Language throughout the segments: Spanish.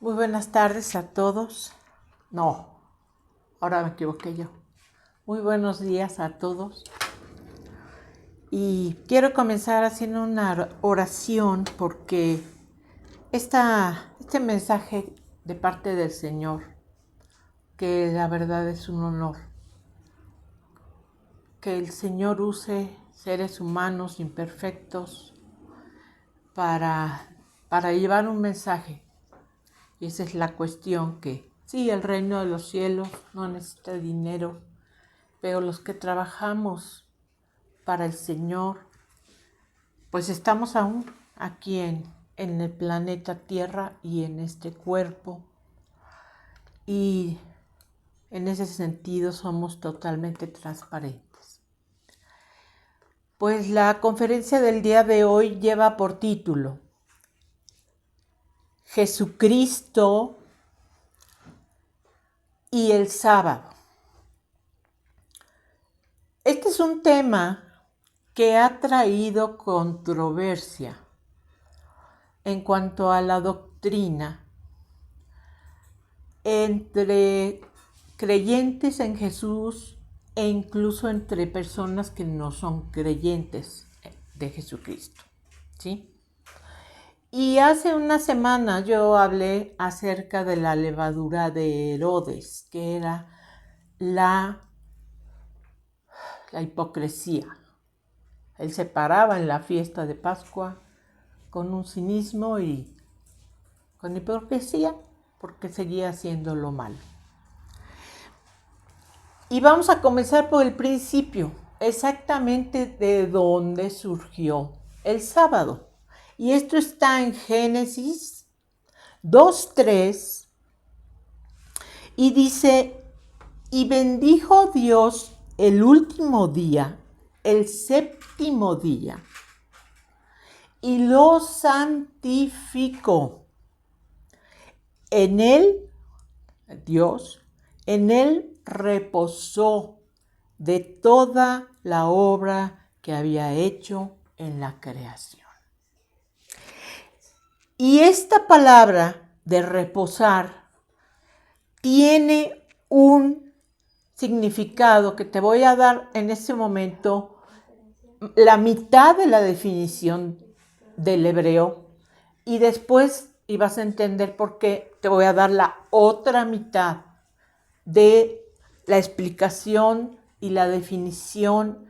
Muy buenas tardes a todos. No, ahora me equivoqué yo. Muy buenos días a todos. Y quiero comenzar haciendo una oración porque este mensaje de parte del Señor, que la verdad es un honor, que el Señor use seres humanos imperfectos para llevar un mensaje. Y esa es la cuestión que, sí, el reino de los cielos no necesita dinero, pero los que trabajamos para el Señor, pues estamos aún aquí en el planeta Tierra y en este cuerpo. Y en ese sentido somos totalmente transparentes. Pues la conferencia del día de hoy lleva por título Jesucristo y el sábado. Este es un tema que ha traído controversia en cuanto a la doctrina entre creyentes en Jesús e incluso entre personas que no son creyentes de Jesucristo, ¿sí? Y hace una semana yo hablé acerca de la levadura de Herodes, que era la hipocresía. Él se paraba en la fiesta de Pascua con un cinismo y con hipocresía porque seguía haciendo lo malo. Y vamos a comenzar por el principio, exactamente de dónde surgió el sábado. Y esto está en Génesis 2:3 y dice, y bendijo Dios el último día, el séptimo día, y lo santificó. En él, Dios, en él reposó de toda la obra que había hecho en la creación. Y esta palabra de reposar tiene un significado que te voy a dar en este momento, la mitad de la definición del hebreo, y después vas a entender por qué te voy a dar la otra mitad de la explicación y la definición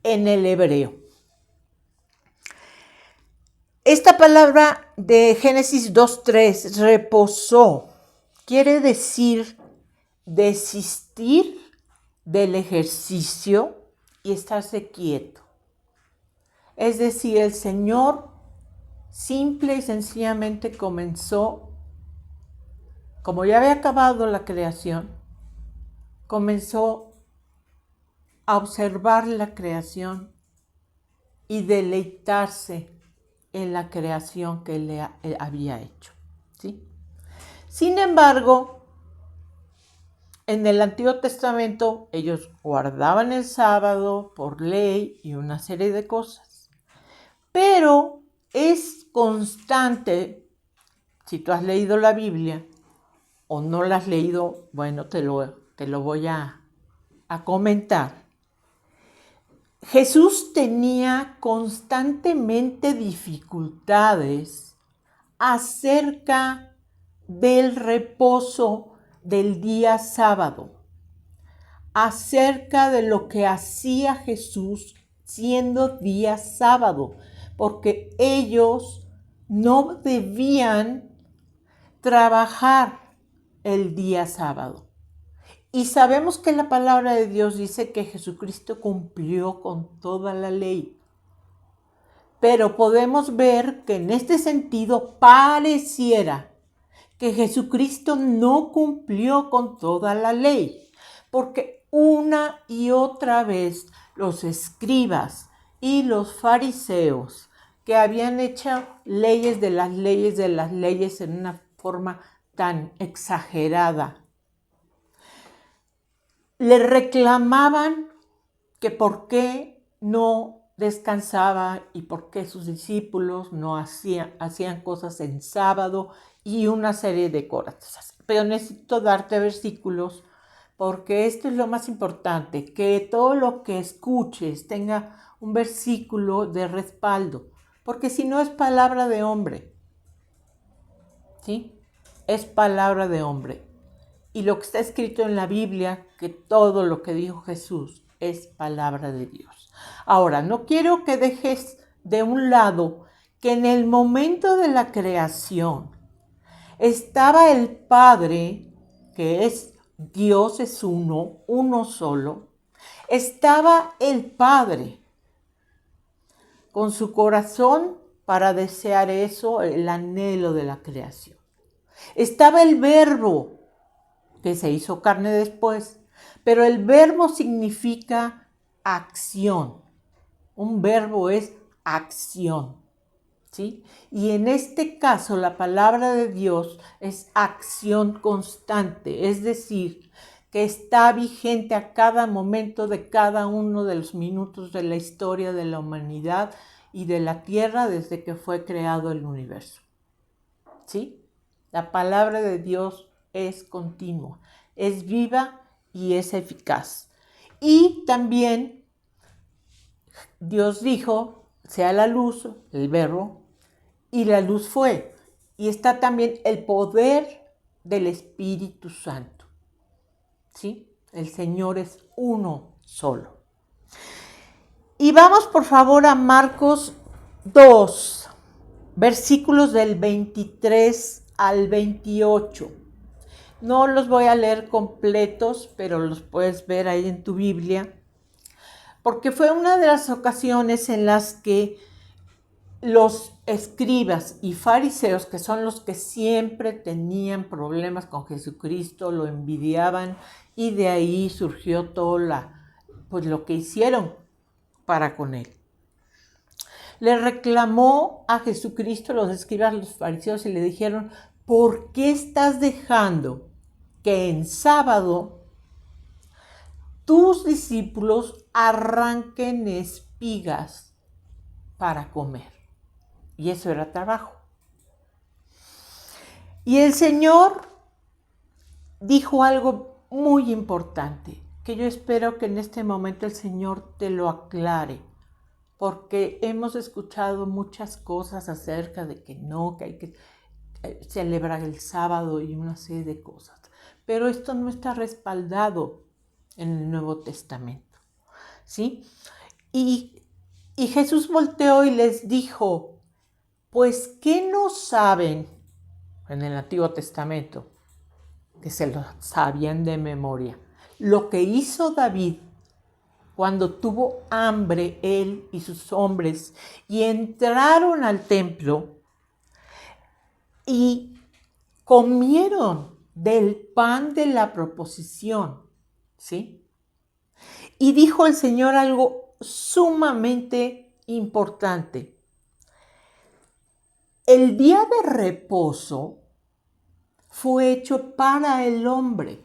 en el hebreo. Esta palabra de Génesis 2:3, reposó, quiere decir desistir del ejercicio y estarse quieto. Es decir, el Señor simple y sencillamente comenzó, como ya había acabado la creación, comenzó a observar la creación y deleitarse en la creación que él había hecho, ¿sí? Sin embargo, en el Antiguo Testamento ellos guardaban el sábado por ley y una serie de cosas, pero es constante, si tú has leído la Biblia o no la has leído, bueno, te lo voy a comentar. Jesús tenía constantemente dificultades acerca del reposo del día sábado, acerca de lo que hacía Jesús siendo día sábado, porque ellos no debían trabajar el día sábado. Y sabemos que la palabra de Dios dice que Jesucristo cumplió con toda la ley. Pero podemos ver que en este sentido pareciera que Jesucristo no cumplió con toda la ley, porque una y otra vez los escribas y los fariseos, que habían hecho leyes de las leyes en una forma tan exagerada, le reclamaban que por qué no descansaba y por qué sus discípulos no hacían cosas en sábado y una serie de cosas. Pero necesito darte versículos porque esto es lo más importante, que todo lo que escuches tenga un versículo de respaldo, porque si no es palabra de hombre, ¿sí? Es palabra de hombre. Y lo que está escrito en la Biblia, que todo lo que dijo Jesús es palabra de Dios. Ahora, no quiero que dejes de un lado que en el momento de la creación estaba el Padre, que es Dios, es uno solo. Estaba el Padre con su corazón para desear eso, el anhelo de la creación. Estaba el Verbo, que se hizo carne después, pero el verbo significa acción. Un verbo es acción, ¿sí? Y en este caso la palabra de Dios es acción constante, es decir, que está vigente a cada momento de cada uno de los minutos de la historia de la humanidad y de la tierra desde que fue creado el universo, ¿sí? La palabra de Dios es continua, es viva y es eficaz. Y también Dios dijo, sea la luz, el verbo, y la luz fue. Y está también el poder del Espíritu Santo, ¿sí? El Señor es uno solo. Y vamos por favor a Marcos 2, versículos del 23 al 28. No los voy a leer completos, pero los puedes ver ahí en tu Biblia, porque fue una de las ocasiones en las que los escribas y fariseos, que son los que siempre tenían problemas con Jesucristo, lo envidiaban y de ahí surgió todo pues lo que hicieron para con él. Le reclamó a Jesucristo los escribas, los fariseos, y le dijeron, ¿por qué estás dejando que en sábado tus discípulos arranquen espigas para comer? Y eso era trabajo. Y el Señor dijo algo muy importante, que yo espero que en este momento el Señor te lo aclare, porque hemos escuchado muchas cosas acerca de que no, que hay que celebrar el sábado y una serie de cosas. Pero esto no está respaldado en el Nuevo Testamento, ¿sí? Y Jesús volteó y les dijo, pues, ¿qué no saben en el Antiguo Testamento? Que se lo sabían de memoria. Lo que hizo David cuando tuvo hambre él y sus hombres y entraron al templo y comieron del pan de la proposición, ¿sí? Y dijo el Señor algo sumamente importante. El día de reposo fue hecho para el hombre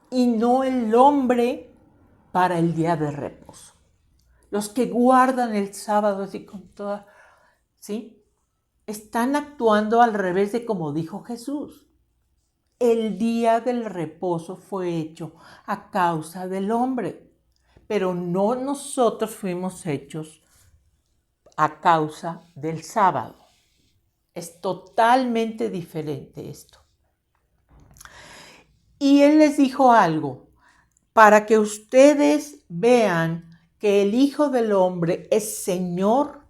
y no el hombre para el día de reposo. Los que guardan el sábado así con toda, ¿sí? Están actuando al revés de como dijo Jesús. El día del reposo fue hecho a causa del hombre, pero no nosotros fuimos hechos a causa del sábado. Es totalmente diferente esto. Y él les dijo algo, para que ustedes vean que el Hijo del Hombre es Señor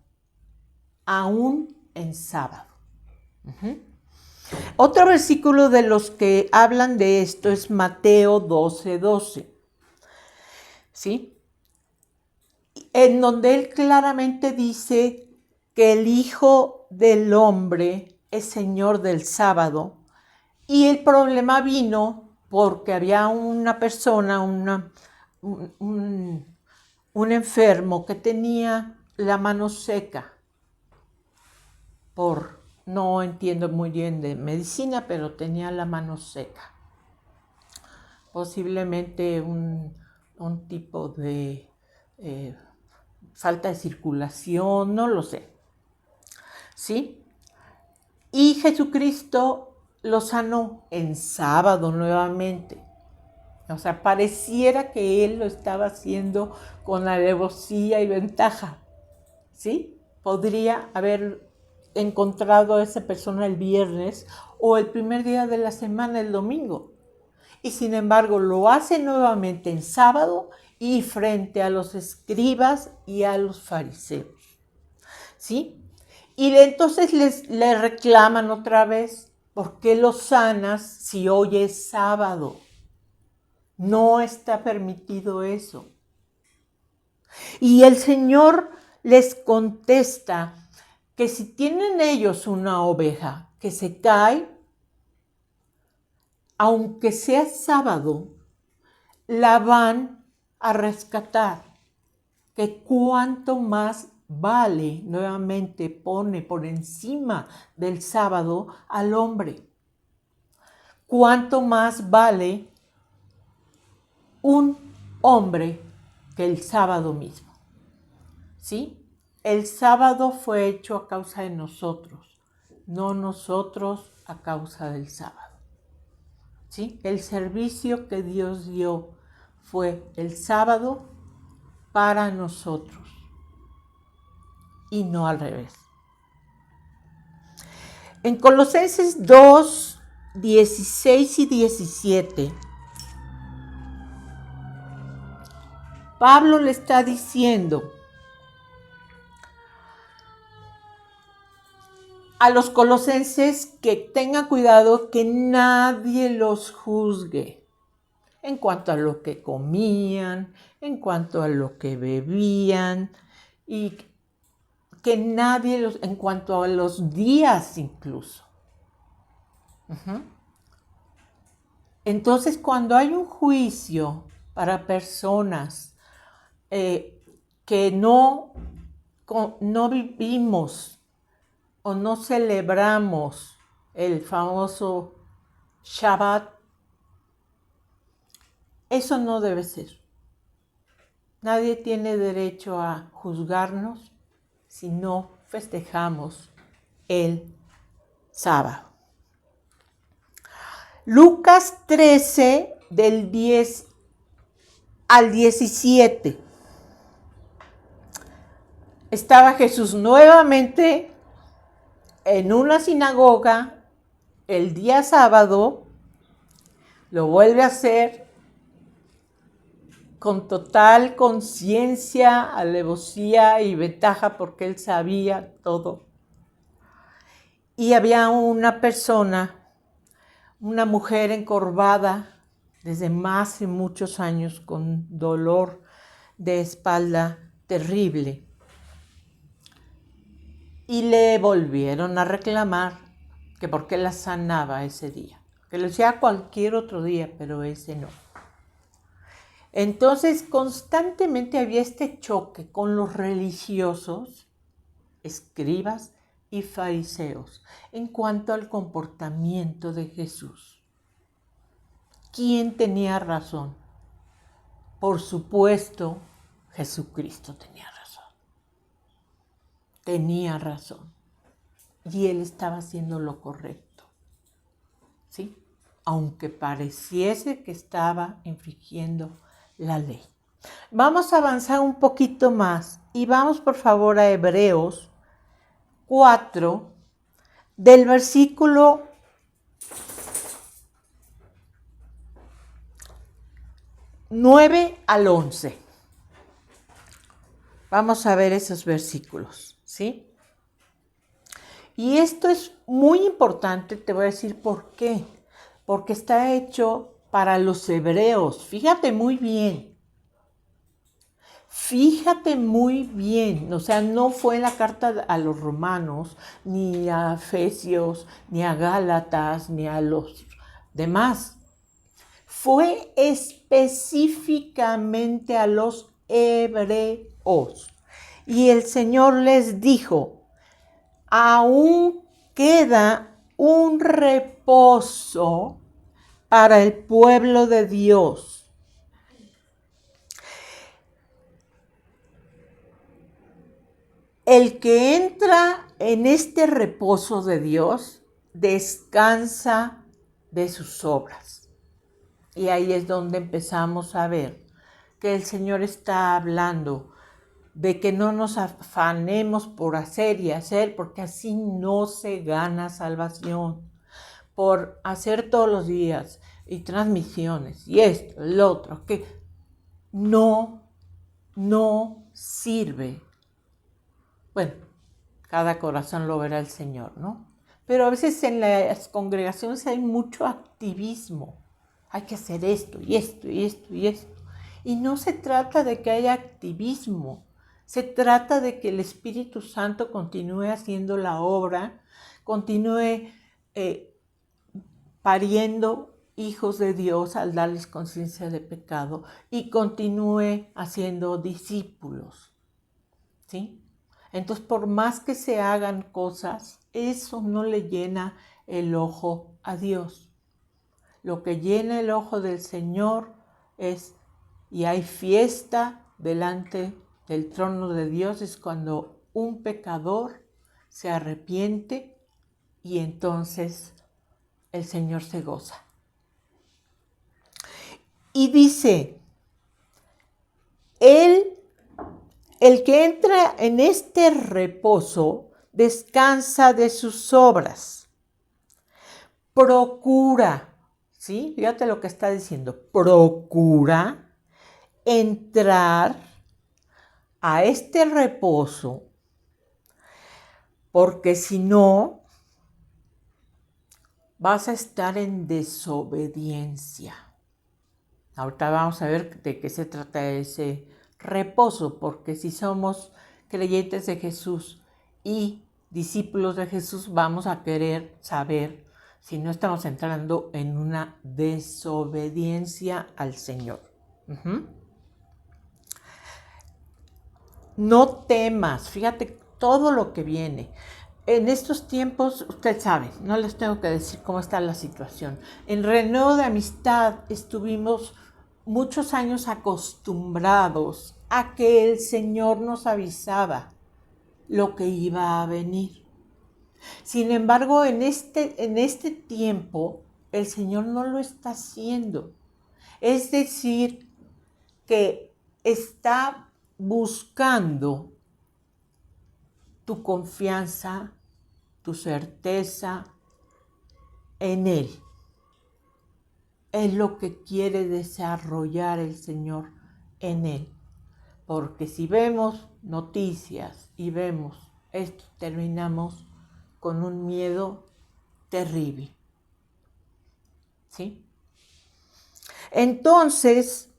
aún en sábado. Otro versículo de los que hablan de esto es Mateo 12:12, ¿sí? En donde él claramente dice que el Hijo del Hombre es Señor del sábado, y el problema vino porque había una persona, un enfermo que tenía la mano seca no entiendo muy bien de medicina, pero tenía la mano seca. Posiblemente un tipo de falta de circulación, no lo sé. ¿Sí? Y Jesucristo lo sanó en sábado nuevamente. O sea, pareciera que él lo estaba haciendo con alevosía y ventaja. ¿Sí? Podría haber encontrado a esa persona el viernes o el primer día de la semana, el domingo. Y sin embargo lo hace nuevamente en sábado y frente a los escribas y a los fariseos. ¿Sí? Y entonces le reclaman otra vez, ¿por qué lo sanas si hoy es sábado? No está permitido eso. Y el Señor les contesta que si tienen ellos una oveja que se cae, aunque sea sábado, la van a rescatar. Que cuánto más vale, nuevamente pone por encima del sábado al hombre. Cuánto más vale un hombre que el sábado mismo. ¿Sí? El sábado fue hecho a causa de nosotros, no nosotros a causa del sábado. ¿Sí? El servicio que Dios dio fue el sábado para nosotros y no al revés. En Colosenses 2, 16 y 17, Pablo le está diciendo a los colosenses que tengan cuidado que nadie los juzgue en cuanto a lo que comían, en cuanto a lo que bebían y que nadie los, en cuanto a los días incluso. Entonces, cuando hay un juicio para personas que no vivimos o no celebramos el famoso Shabbat, eso no debe ser. Nadie tiene derecho a juzgarnos si no festejamos el sábado. Lucas 13, del 10 al 17. Estaba Jesús nuevamente en una sinagoga el día sábado, lo vuelve a hacer con total conciencia, alevosía y ventaja porque él sabía todo. Y había una persona, una mujer encorvada desde más de muchos años con dolor de espalda terrible. Y le volvieron a reclamar que por qué la sanaba ese día. Que lo hacía cualquier otro día, pero ese no. Entonces constantemente había este choque con los religiosos, escribas y fariseos en cuanto al comportamiento de Jesús. ¿Quién tenía razón? Por supuesto, Jesucristo tenía razón. Tenía razón. Y él estaba haciendo lo correcto. ¿Sí? Aunque pareciese que estaba infringiendo la ley. Vamos a avanzar un poquito más y vamos por favor a Hebreos 4, del versículo 9 al 11. Vamos a ver esos versículos, ¿sí? Y esto es muy importante, te voy a decir por qué. Porque está hecho para los hebreos. Fíjate muy bien. Fíjate muy bien. O sea, no fue la carta a los romanos, ni a Efesios, ni a Gálatas, ni a los demás. Fue específicamente a los hebreos. Y el Señor les dijo, aún queda un reposo para el pueblo de Dios. El que entra en este reposo de Dios descansa de sus obras. Y ahí es donde empezamos a ver que el Señor está hablando de que no nos afanemos por hacer y hacer, porque así no se gana salvación. Por hacer todos los días y transmisiones y esto, el otro, que no sirve. Bueno, cada corazón lo verá el Señor, ¿no? Pero a veces en las congregaciones hay mucho activismo. Hay que hacer esto y esto y esto y esto. Y no se trata de que haya activismo. Se trata de que el Espíritu Santo continúe haciendo la obra, continúe pariendo hijos de Dios al darles conciencia de pecado y continúe haciendo discípulos, ¿sí? Entonces, por más que se hagan cosas, eso no le llena el ojo a Dios. Lo que llena el ojo del Señor es, y hay fiesta delante del trono de Dios, es cuando un pecador se arrepiente y entonces el Señor se goza. Y dice, el que entra en este reposo descansa de sus obras. Procura, ¿sí? Fíjate lo que está diciendo. Procura entrar a este reposo, porque si no, vas a estar en desobediencia. Ahorita vamos a ver de qué se trata ese reposo, porque si somos creyentes de Jesús y discípulos de Jesús, vamos a querer saber si no estamos entrando en una desobediencia al Señor. No temas, fíjate todo lo que viene. En estos tiempos, usted sabe, no les tengo que decir cómo está la situación. En Renuevo de Amistad estuvimos muchos años acostumbrados a que el Señor nos avisaba lo que iba a venir. Sin embargo, en este tiempo, el Señor no lo está haciendo. Es decir, que está buscando tu confianza, tu certeza en Él. Es lo que quiere desarrollar el Señor en Él. Porque si vemos noticias y vemos esto, terminamos con un miedo terrible. ¿Sí? Entonces,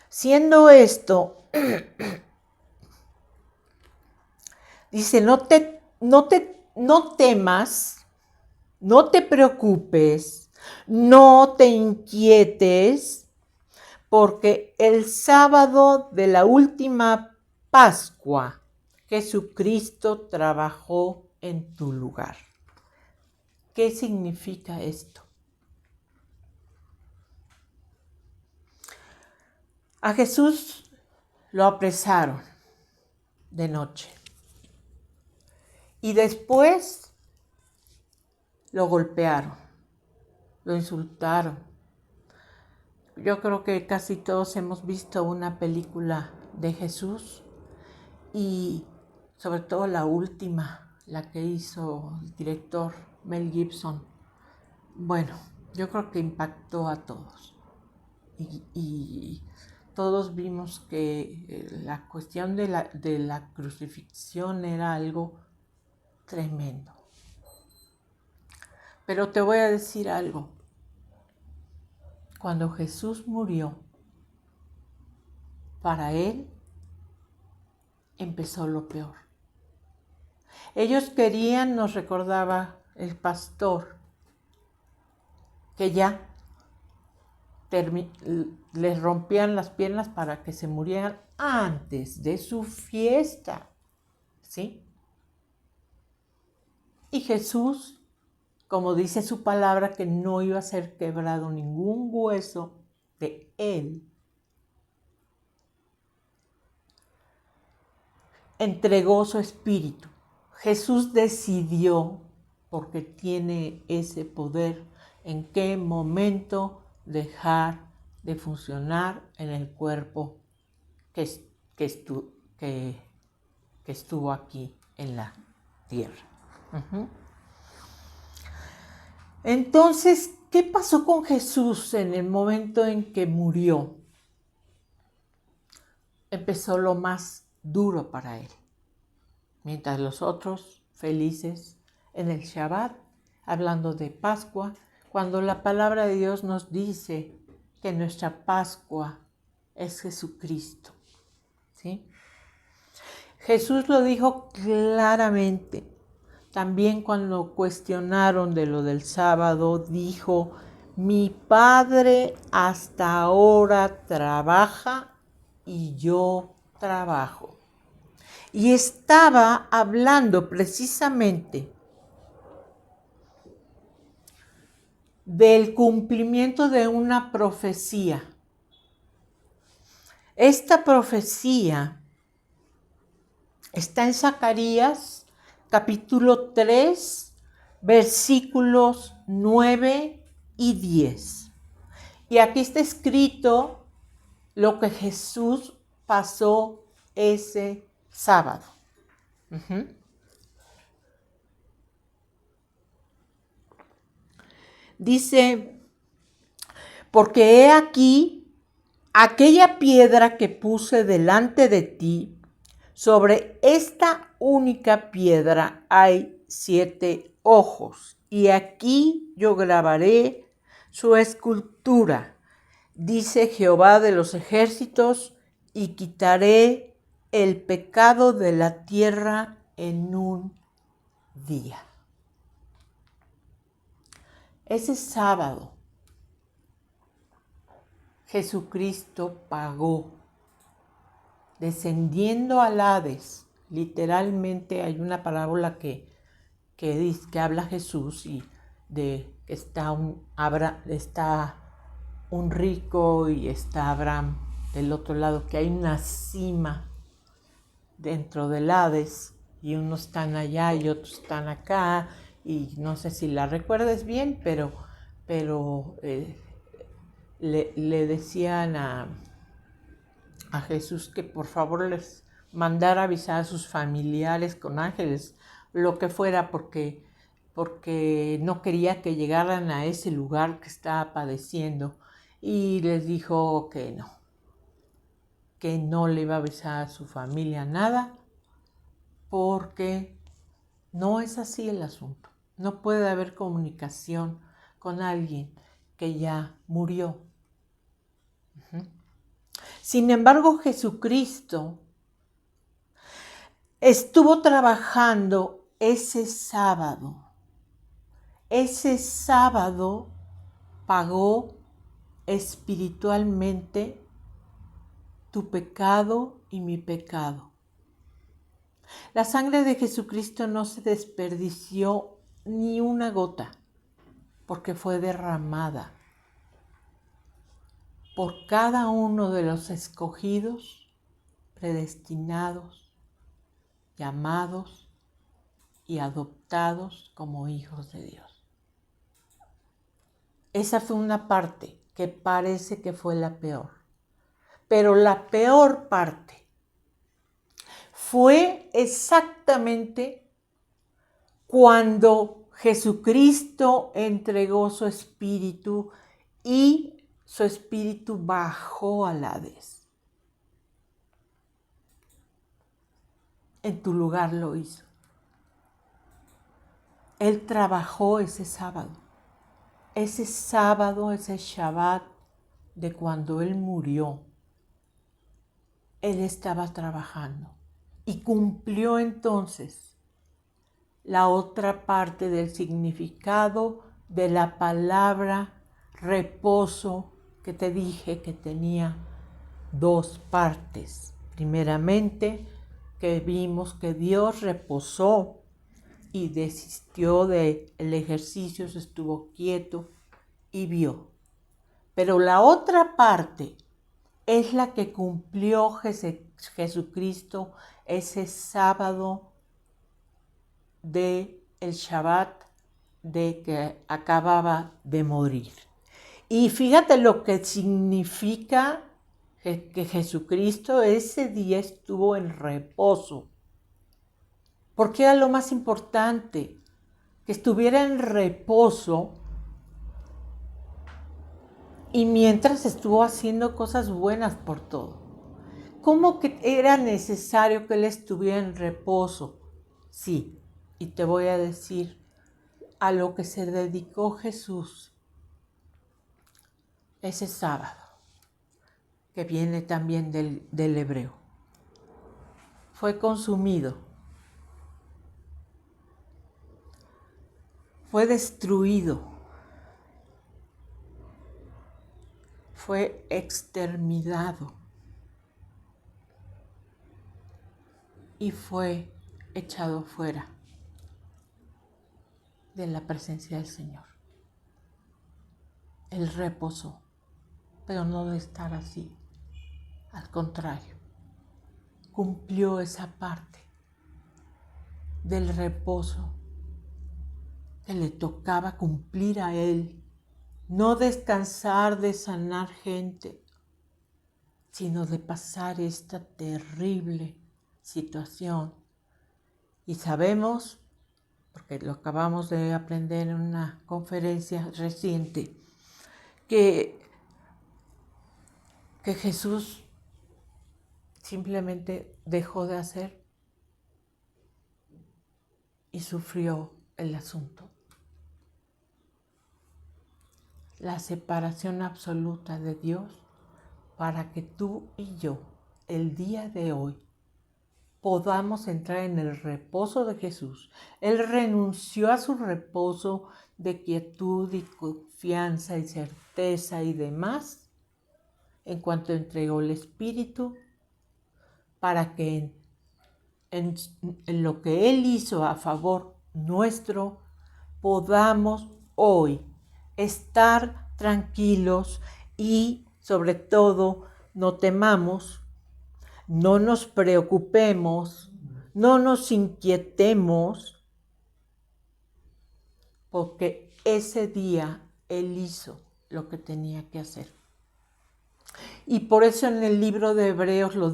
siendo esto, dice, no temas, no te preocupes, no te inquietes, porque el sábado de la última Pascua, Jesucristo trabajó en tu lugar. ¿Qué significa esto? A Jesús lo apresaron de noche y después lo golpearon, lo insultaron. Yo creo que casi todos hemos visto una película de Jesús y sobre todo la última, la que hizo el director Mel Gibson. Bueno, yo creo que impactó a todos y todos vimos que la cuestión de la crucifixión era algo tremendo. Pero te voy a decir algo. Cuando Jesús murió, para él empezó lo peor. Ellos querían, nos recordaba el pastor, que ya les rompían las piernas para que se murieran antes de su fiesta, ¿sí? Y Jesús, como dice su palabra, que no iba a ser quebrado ningún hueso de él, entregó su espíritu. Jesús decidió, porque tiene ese poder, en qué momento dejar de funcionar en el cuerpo que estuvo aquí en la tierra. Entonces, ¿qué pasó con Jesús en el momento en que murió? Empezó lo más duro para él. Mientras los otros felices en el Shabbat, hablando de Pascua, cuando la palabra de Dios nos dice que nuestra Pascua es Jesucristo. ¿Sí? Jesús lo dijo claramente. También cuando cuestionaron de lo del sábado, dijo, mi Padre hasta ahora trabaja y yo trabajo. Y estaba hablando precisamente del cumplimiento de una profecía. Esta profecía está en Zacarías, capítulo 3, versículos 9 y 10. Y aquí está escrito lo que Jesús pasó ese sábado. Dice, porque he aquí aquella piedra que puse delante de ti, sobre esta única piedra hay 7 ojos, y aquí yo grabaré su escultura, dice Jehová de los ejércitos, y quitaré el pecado de la tierra en un día. Ese sábado, Jesucristo pagó, descendiendo al Hades. Literalmente hay una parábola que habla Jesús y de que está un rico y está Abraham del otro lado, que hay una cima dentro del Hades y unos están allá y otros están acá, y no sé si la recuerdas bien, pero le decían a Jesús que por favor les mandara avisar a sus familiares con ángeles, lo que fuera, porque no quería que llegaran a ese lugar que estaba padeciendo, y les dijo que no le iba a avisar a su familia nada, porque no es así el asunto. No puede haber comunicación con alguien que ya murió. Sin embargo, Jesucristo estuvo trabajando ese sábado. Ese sábado pagó espiritualmente tu pecado y mi pecado. La sangre de Jesucristo no se desperdició ni una gota, porque fue derramada por cada uno de los escogidos, predestinados, llamados y adoptados como hijos de Dios. Esa fue una parte que parece que fue la peor, pero la peor parte fue exactamente cuando Jesucristo entregó su espíritu y su espíritu bajó al Hades. En tu lugar lo hizo. Él trabajó ese sábado, ese Shabbat de cuando Él murió. Él estaba trabajando y cumplió entonces la otra parte del significado de la palabra reposo, que te dije que tenía 2 partes. Primeramente, que vimos que Dios reposó y desistió del ejercicio, se estuvo quieto y vio. Pero la otra parte es la que cumplió Jesucristo ese sábado de el Shabbat de que acababa de morir. Y fíjate lo que significa que Jesucristo ese día estuvo en reposo, porque era lo más importante, que estuviera en reposo y mientras estuvo haciendo cosas buenas por todo. ¿Cómo que era necesario que él estuviera en reposo? Sí, y te voy a decir a lo que se dedicó Jesús ese sábado, que viene también del hebreo. Fue consumido, fue destruido, fue exterminado y fue echado fuera de la presencia del Señor. Él reposó, pero no de estar así. Al contrario, cumplió esa parte del reposo que le tocaba cumplir a él. No descansar de sanar gente, sino de pasar esta terrible situación. Y sabemos, porque lo acabamos de aprender en una conferencia reciente, que Jesús simplemente dejó de hacer y sufrió el asunto. La separación absoluta de Dios para que tú y yo, el día de hoy, podamos entrar en el reposo de Jesús. Él renunció a su reposo de quietud y confianza y certeza y demás en cuanto entregó el Espíritu para que en lo que Él hizo a favor nuestro podamos hoy estar tranquilos y sobre todo no temamos, no nos preocupemos, no nos inquietemos, porque ese día Él hizo lo que tenía que hacer. Y por eso en el libro de Hebreos lo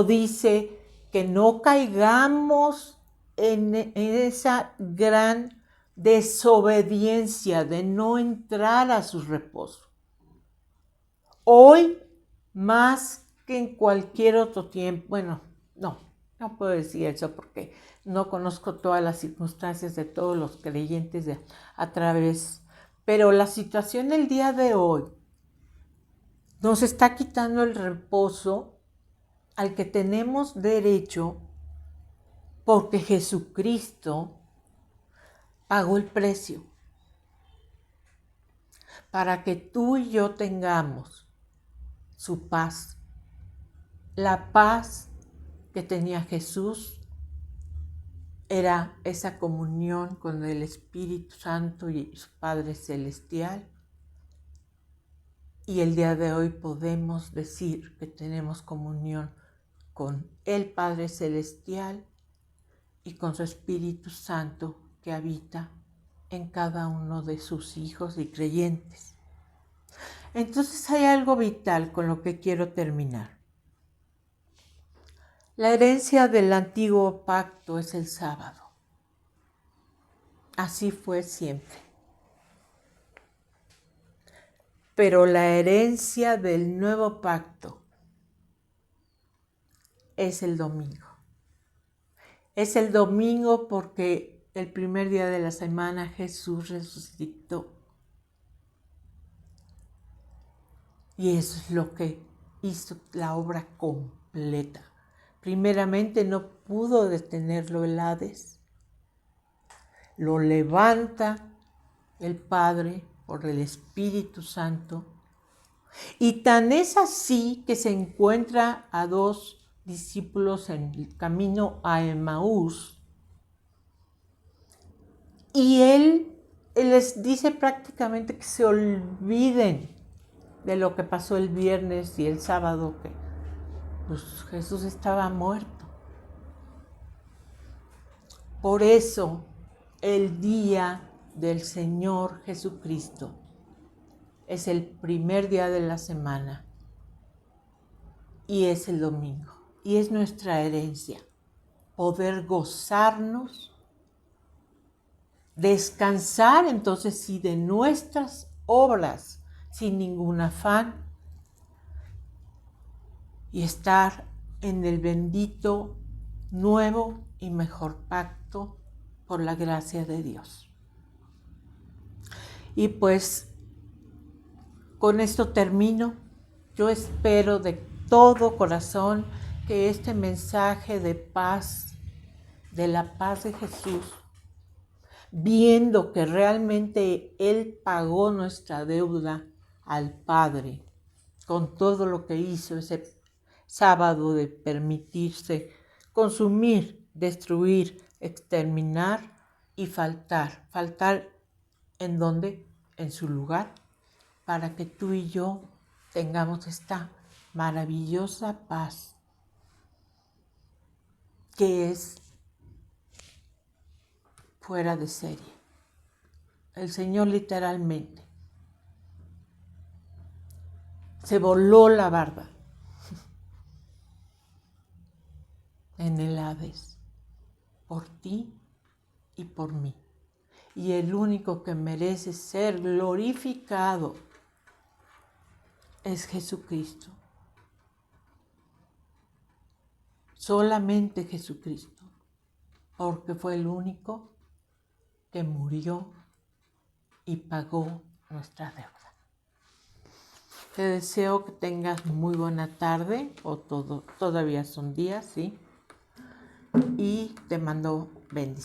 dice que no caigamos en esa gran desobediencia de no entrar a su reposo. Hoy, más que en cualquier otro tiempo, bueno, no puedo decir eso porque no conozco todas las circunstancias de todos los creyentes a través, pero la situación del día de hoy nos está quitando el reposo al que tenemos derecho porque Jesucristo pagó el precio para que tú y yo tengamos su paz. La paz que tenía Jesús era esa comunión con el Espíritu Santo y su Padre Celestial. Y el día de hoy podemos decir que tenemos comunión con el Padre Celestial y con su Espíritu Santo que habita en cada uno de sus hijos y creyentes. Entonces hay algo vital con lo que quiero terminar. La herencia del antiguo pacto es el sábado. Así fue siempre. Pero la herencia del nuevo pacto es el domingo. Es el domingo porque el primer día de la semana Jesús resucitó. Y eso es lo que hizo la obra completa. Primeramente no pudo detenerlo el Hades. Lo levanta el Padre por el Espíritu Santo. Y tan es así que se encuentra a dos discípulos en el camino a Emaús. Y él les dice prácticamente que se olviden de lo que pasó el viernes y el sábado, pues Jesús estaba muerto. Por eso el día del Señor Jesucristo es el primer día de la semana y es el domingo. Y es nuestra herencia poder gozarnos, descansar entonces sí de nuestras obras sin ningún afán y estar en el bendito nuevo y mejor pacto por la gracia de Dios. Y pues con esto termino. Yo espero de todo corazón que este mensaje de paz, de la paz de Jesús, viendo que realmente Él pagó nuestra deuda al Padre con todo lo que hizo ese sábado de permitirse consumir, destruir, exterminar y faltar. ¿Faltar en dónde? En su lugar, para que tú y yo tengamos esta maravillosa paz que es fuera de serie. El Señor literalmente se voló la barba en el Hades por ti y por mí. Y el único que merece ser glorificado es Jesucristo. Solamente Jesucristo, porque fue el único que murió y pagó nuestra deuda. Te deseo que tengas muy buena tarde, o todavía son días, ¿sí? Y te mando bendiciones.